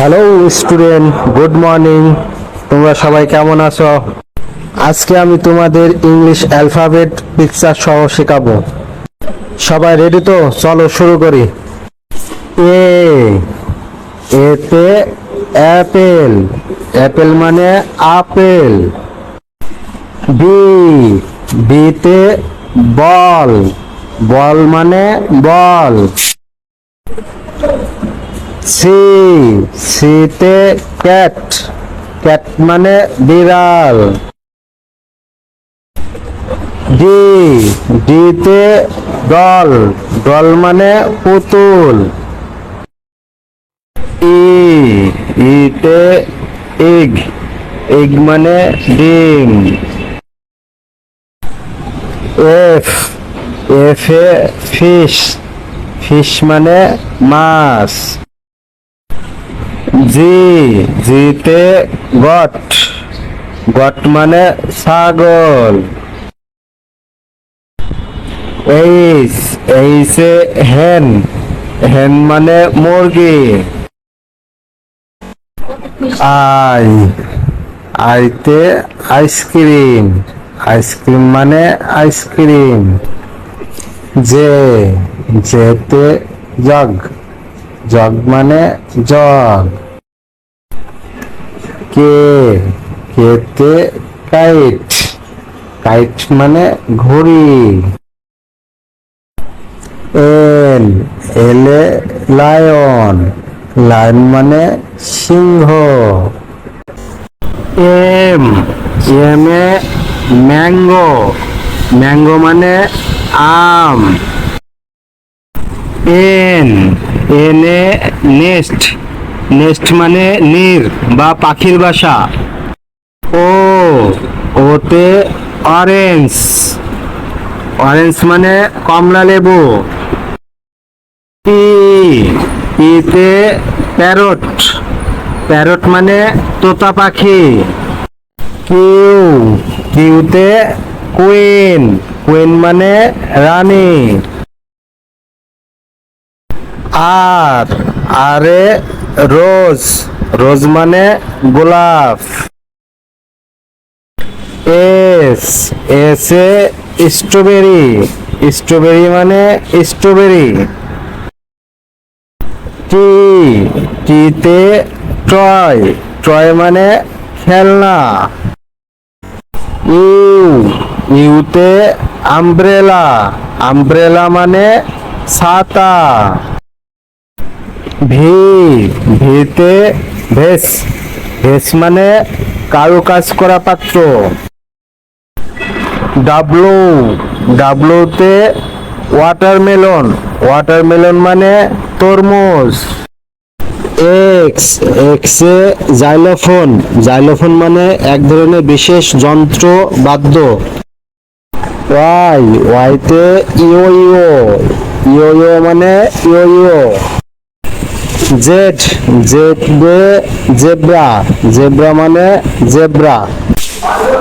Hello student, good morning. তোমরা সবাই কেমন আছো? আজকে আমি তোমাদের ইংলিশ অ্যালফাবেট পিকচার সহ শেখাবো। সবাই রেডি তো? চলো শুরু করি। এ এতে অ্যাপেল, অ্যাপেল মানে আপেল। বি বিতে বল, বল মানে বল। সি সিতে ক্যাট, ক্যাট মানে বিড়াল। ডি ডিতে ডল, ডল মানে পুতুল। ই ইতে এগ, এগ মানে ডিম। এফ এফে ফিশ, ফিশ মানে মাছ। জি জিতে গট, গট মানে ছাগল। এইচ এইচে হেন, হেন মানে মুরগি। আই আইতে আইসক্রিম, আইসক্রিম মানে আইসক্রিম। জে জেতে জগ, জগ মানে জগ। কে কেতে কাইট, কাইট মানে ঘড়ি। এল এলে লায়ন, লায়ন মানে সিংহ। এম এমে ম্যাঙ্গো, ম্যাঙ্গো মানে আম। এন এনে নেস্ট, নেস্ট মানে নীড় বা পাখির বাসা। ও ওতে অরেঞ্জ, অরেঞ্জ মানে কমলা লেবু। পি পিতে প্যারট, প্যারট মানে তোতা পাখি। কিউ কিউতে কুইন, কুইন মানে রানী। আর আরে রোজ, রোজ মানে গোলাপ। এস এসে স্ট্রবেরি, স্ট্রবেরি মানে স্ট্রবেরি। টি টিতে টয়, টয় মানে খেলনা। ইউ ইউতে আমব্রেলা, আমব্রেলা মানে ছাতা। ভি ভিতে ভেস, ভেস মানে কারুকাজ করা পাত্র। ডাব্লু ডাব্লুতে ওয়াটারমেলন, ওয়াটারমেলন মানে তরমুজ। এক্স এক্সে জাইলোফোন, জাইলোফোন মানে এক ধরনের বিশেষ যন্ত্র বাদ্য। ওয়াই ওয়াইতে ইয়ো ইয়ো, ইয়ো ইয়ো মানে ইয়ো ইয়ো। জেড জেডে জেব্রা, জেব্রা মানে জেব্রা।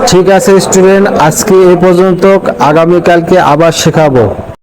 ঠিক আছে স্টুডেন্ট, আজকে এই পর্যন্ত, আগামীকালকে আবার শেখাবো।